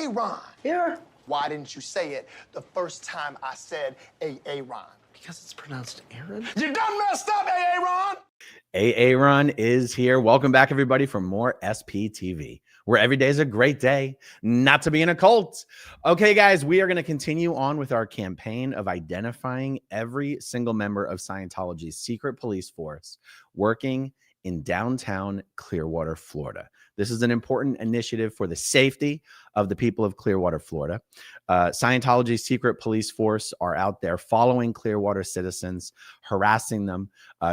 Aaron. Yeah. Why didn't you say it the first time I said Aaron? Because it's pronounced Aaron? You done messed up, Aaron! Aaron is here. Welcome back, everybody, for more SPTV, where every day is a great day not to be in a cult. Okay, guys, we are going to continue on with our campaign of identifying every single member of Scientology's secret police force working in downtown Clearwater, Florida. This is an important initiative for the safety of the people of Clearwater, Florida. Scientology's secret police force are out there following Clearwater citizens, harassing them,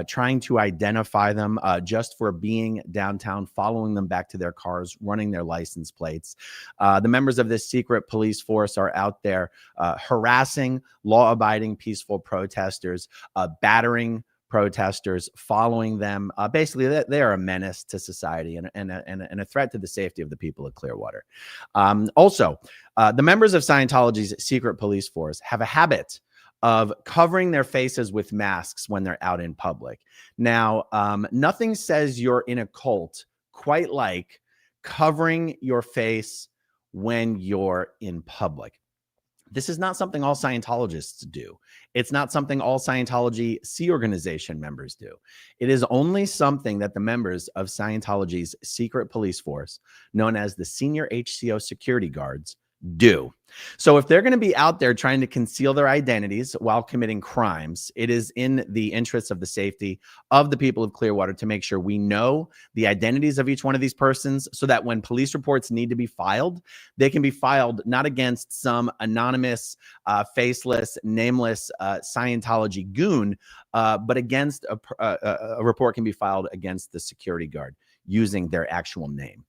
trying to identify them just for being downtown, following them back to their cars, running their license plates. The members of this secret police force are out there harassing law-abiding, peaceful protesters, battering protesters, following them. Basically, they are a menace to society and a threat to the safety of the people of Clearwater. Also, the members of Scientology's secret police force have a habit of covering their faces with masks when they're out in public. Now, nothing says you're in a cult quite like covering your face when you're in public. This is not something all Scientologists do. It's not something all Scientology Sea Organization members do. It is only something that the members of Scientology's secret police force, known as the Senior HCO Security Guards, do. So if they're going to be out there trying to conceal their identities while committing crimes, it is in the interests of the safety of the people of Clearwater to make sure we know the identities of each one of these persons so that when police reports need to be filed, they can be filed not against some anonymous, faceless, nameless Scientology goon, but against a report can be filed against the security guard using their actual name.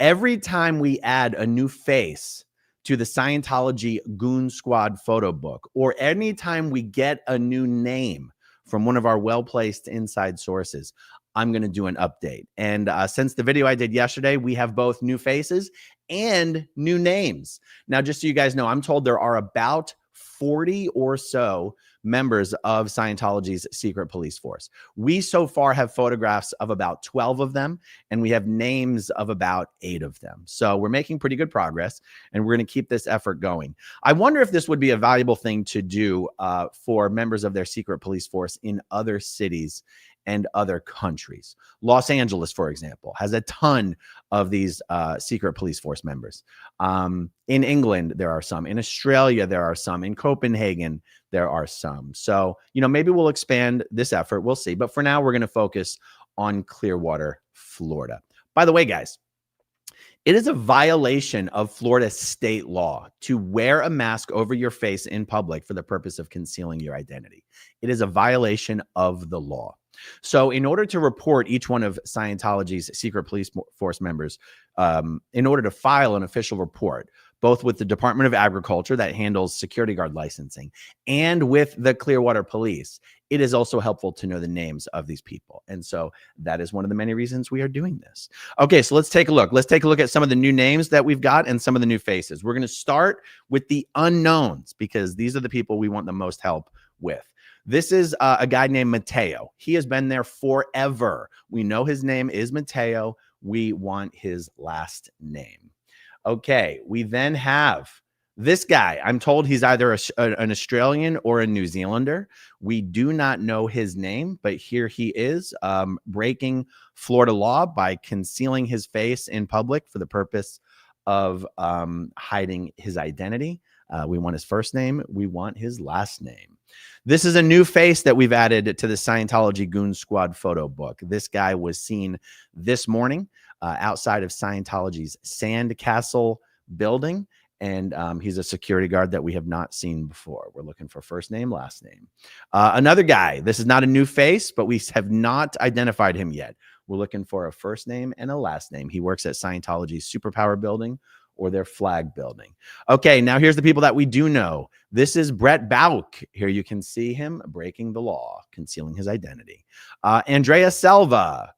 Every time we add a new face to the Scientology Goon Squad photo book, or anytime we get a new name from one of our well-placed inside sources, I'm going to do an update. And since the video I did yesterday, we have both new faces and new names. Now, just so you guys know, I'm told there are about 40 or so members of Scientology's secret police force. We so far have photographs of about 12 of them, and we have names of about 8 of them. So we're making pretty good progress, and we're going to keep this effort going. I wonder if this would be a valuable thing to do for members of their secret police force in other cities and other countries. Los Angeles, for example, has a ton of these secret police force members. In England, there are some. In Australia, there are some. In Copenhagen, there are some. So, you know, maybe we'll expand this effort. We'll see. But for now, we're going to focus on Clearwater, Florida. By the way, guys, it is a violation of Florida state law to wear a mask over your face in public for the purpose of concealing your identity. It is a violation of the law. So in order to report each one of Scientology's secret police force members, in order to file an official report, both with the Department of Agriculture that handles security guard licensing and with the Clearwater Police, it is also helpful to know the names of these people. And so that is one of the many reasons we are doing this. Okay, so let's take a look. Let's take a look at some of the new names that we've got and some of the new faces. We're going to start with the unknowns because these are the people we want the most help with. This is a guy named Mateo. He has been there forever. We know his name is Mateo. We want his last name. Okay, we then have this guy. I'm told he's either an Australian or a New Zealander. We do not know his name, but here he is breaking Florida law by concealing his face in public for the purpose of hiding his identity. We want his first name. We want his last name. This is a new face that we've added to the Scientology Goon Squad photo book. This guy was seen this morning outside of Scientology's Sandcastle building, and he's a security guard that we have not seen before. We're looking for first name, last name. Another guy, this is not a new face, but we have not identified him yet. We're looking for a first name and a last name. He works at Scientology's Superpower building or their flag building. Okay, now here's the people that we do know. This is Brett Bauk. Here you can see him breaking the law, concealing his identity. Andrea Selva.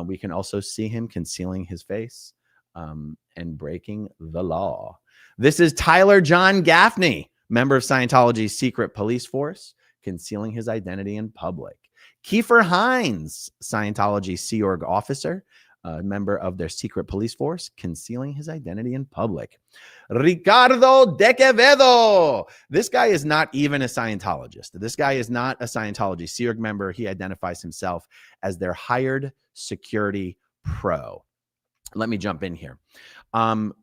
We can also see him concealing his face and breaking the law. This is Tyler John Gaffney, member of Scientology's secret police force, concealing his identity in public. Kiefer Hines, Scientology Sea Org officer, a member of their secret police force, concealing his identity in public. Ricardo de Quevedo. This guy is not even a Scientologist. This guy is not a Scientology SEERG member. He identifies himself as their hired security pro. Let me jump in here.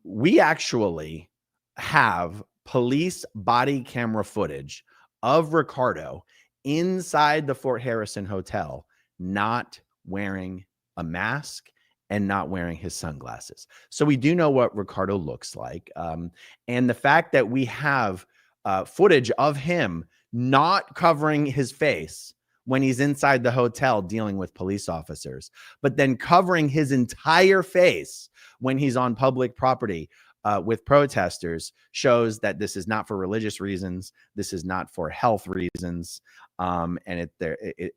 We actually have police body camera footage of Ricardo inside the Fort Harrison Hotel, not wearing a mask and not wearing his sunglasses. So we do know what Ricardo looks like. And the fact that we have footage of him not covering his face when he's inside the hotel dealing with police officers, but then covering his entire face when he's on public property with protesters shows that this is not for religious reasons. This is not for health reasons. And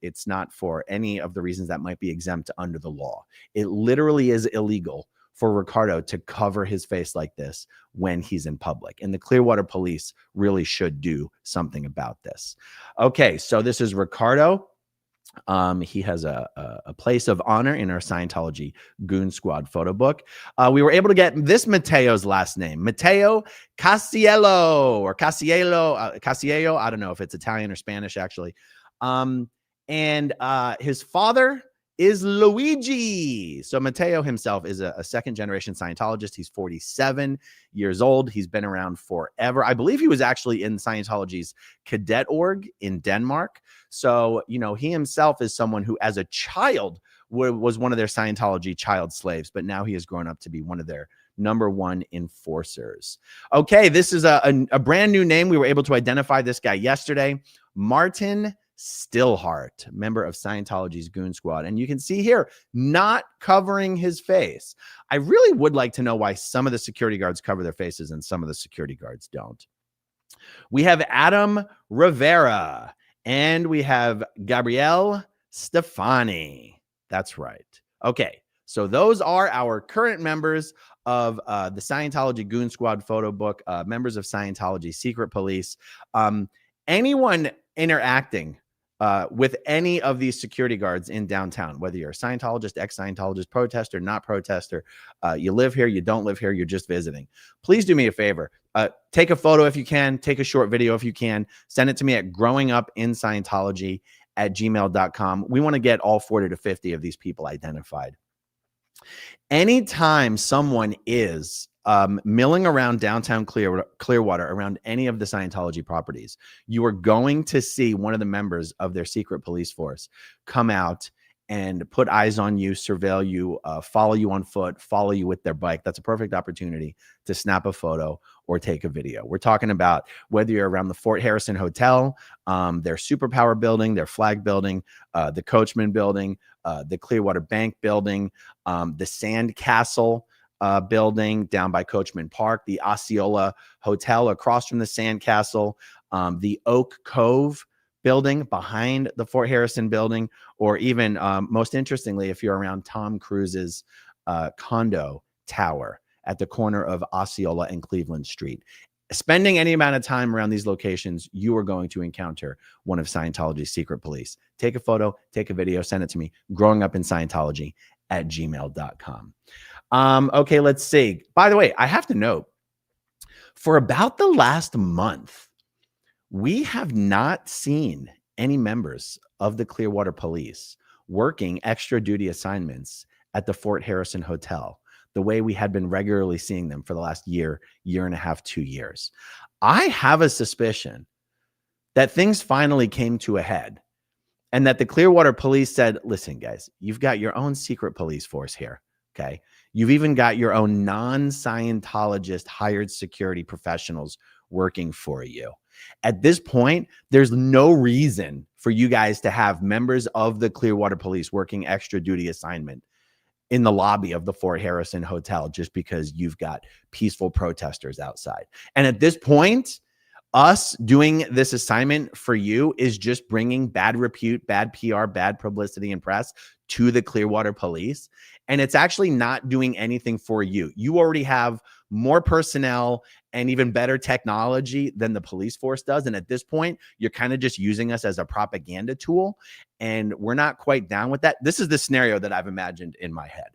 it's not for any of the reasons that might be exempt under the law. It literally is illegal for Ricardo to cover his face like this when he's in public. And the Clearwater police really should do something about this. Okay, so this is Ricardo. He has a place of honor in our Scientology Goon Squad photo book. We were able to get this Mateo's last name, Mateo Casiello or Casiello, Casiello. I don't know if it's Italian or Spanish, actually. And his father is Luigi. So Mateo himself is a second-generation Scientologist. He's 47 years old. He's been around forever. I believe he was actually in Scientology's cadet org in Denmark. So, you know, he himself is someone who, as a child, was one of their Scientology child slaves, but now he has grown up to be one of their #1 enforcers. Okay, this is a brand new name. We were able to identify this guy yesterday, Martin Stillhart, member of Scientology's Goon Squad. And you can see here, not covering his face. I really would like to know why some of the security guards cover their faces and some of the security guards don't. We have Adam Rivera and we have Gabrielle Stefani. That's right. Okay, so those are our current members of the Scientology Goon Squad photo book, members of Scientology Secret Police. Anyone interacting with any of these security guards in downtown, whether you're a Scientologist, ex-Scientologist, protester, not protester, you live here, you don't live here, you're just visiting, please do me a favor. Take a photo if you can, take a short video if you can, send it to me at growingupinscientology@gmail.com. We want to get all 40 to 50 of these people identified. Anytime someone is milling around downtown Clearwater around any of the Scientology properties, you are going to see one of the members of their secret police force come out and put eyes on you, surveil you, follow you on foot, follow you with their bike. That's a perfect opportunity to snap a photo or take a video. We're talking about whether you're around the Fort Harrison Hotel, their Superpower building, their Flag building, the Coachman building, the Clearwater Bank building, the Sand Castle building down by Coachman Park, the Osceola Hotel across from the Sand Castle, the Oak Cove building behind the Fort Harrison building, or even most interestingly, if you're around Tom Cruise's condo tower at the corner of Osceola and Cleveland Street. Spending any amount of time around these locations, you are going to encounter one of Scientology's secret police. Take a photo, take a video, send it to me, growingupinscientology@gmail.com. Okay, let's see. By the way, I have to note, for about the last month, we have not seen any members of the Clearwater Police working extra duty assignments at the Fort Harrison Hotel the way we had been regularly seeing them for the last year and a half, 2 years. I have a suspicion that things finally came to a head and that the Clearwater Police said, listen, guys, you've got your own secret police force here, okay? You've even got your own non-Scientologist hired security professionals working for you. At this point, there's no reason for you guys to have members of the Clearwater Police working extra duty assignment in the lobby of the Fort Harrison Hotel just because you've got peaceful protesters outside. And at this point, us doing this assignment for you is just bringing bad repute, bad PR, bad publicity and press to the Clearwater Police. And it's actually not doing anything for you. You already have more personnel and even better technology than the police force does. And at this point, you're kind of just using us as a propaganda tool. And we're not quite down with that. This is the scenario that I've imagined in my head.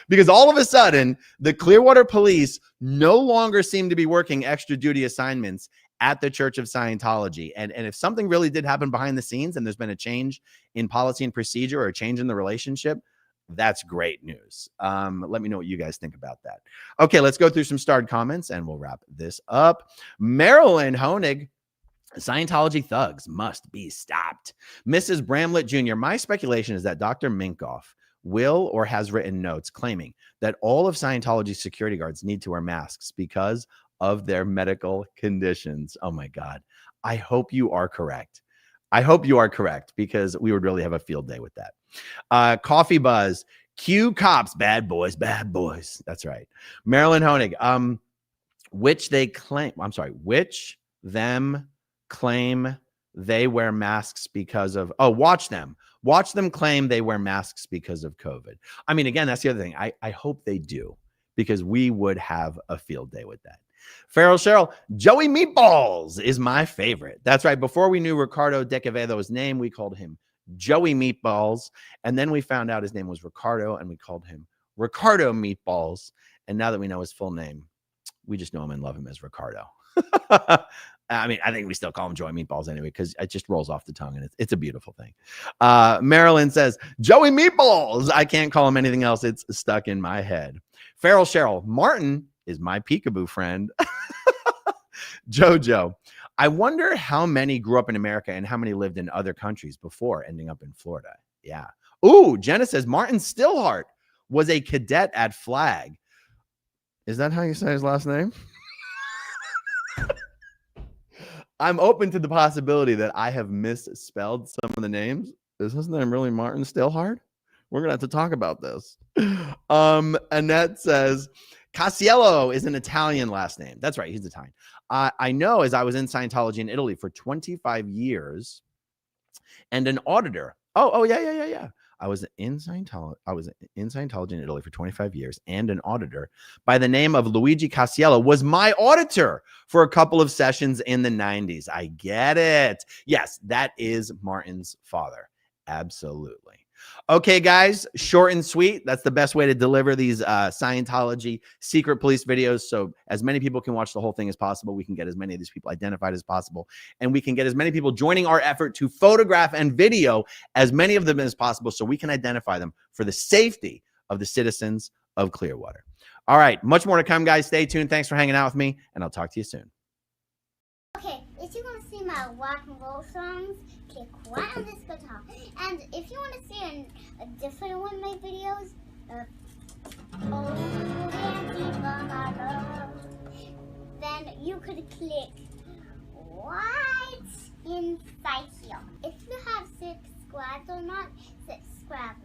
Because all of a sudden, the Clearwater police no longer seem to be working extra duty assignments at the Church of Scientology. And if something really did happen behind the scenes and there's been a change in policy and procedure or a change in the relationship, that's great news. Let me know what you guys think about that. Okay, let's go through some starred comments and we'll wrap this up. Marilyn Honig, Scientology thugs must be stopped. Mrs. Bramlett Jr., my speculation is that Dr. Minkoff will or has written notes claiming that all of Scientology's security guards need to wear masks because of their medical conditions. Oh my God. I hope you are correct. I hope you are correct because we would really have a field day with that. Coffee Buzz, Q cops, bad boys, bad boys. That's right. Marilyn Honig, which them claim they wear masks because of, watch them claim they wear masks because of COVID. I mean, again, that's the other thing. I hope they do because we would have a field day with that. Farrell Cheryl, Joey Meatballs is my favorite. That's right. Before we knew Ricardo De Quevedo's name, we called him Joey Meatballs. And then we found out his name was Ricardo and we called him Ricardo Meatballs. And now that we know his full name, we just know him and love him as Ricardo. I mean, I think we still call him Joey Meatballs anyway, because it just rolls off the tongue and it's a beautiful thing. Marilyn says, Joey Meatballs. I can't call him anything else. It's stuck in my head. Farrell Cheryl, Martin is my peekaboo friend. Jojo, I wonder how many grew up in America and how many lived in other countries before ending up in Florida. Yeah. Ooh, Jenna says, Martin Stillhart was a cadet at Flag. Is that how you say his last name? I'm open to the possibility that I have misspelled some of the names. Is his name really Martin Stillhart? We're going to have to talk about this. Annette says, Casiello is an Italian last name. That's right. He's Italian. I know, as I was in Scientology in Italy for 25 years and an auditor. Yeah. I was in Scientology in Italy for 25 years, and an auditor by the name of Luigi Casiello was my auditor for a couple of sessions in the 90s. I get it. Yes, that is Martin's father. Absolutely. Okay, guys, short and sweet. That's the best way to deliver these Scientology secret police videos. So as many people can watch the whole thing as possible, we can get as many of these people identified as possible, and we can get as many people joining our effort to photograph and video as many of them as possible so we can identify them for the safety of the citizens of Clearwater. All right, much more to come, guys. Stay tuned. Thanks for hanging out with me, and I'll talk to you soon. Okay, if you want to see my rock and roll songs, click right on this guitar. And if you want to see a different one of my videos, then you could click right inside here. If you have subscribed or not, subscribe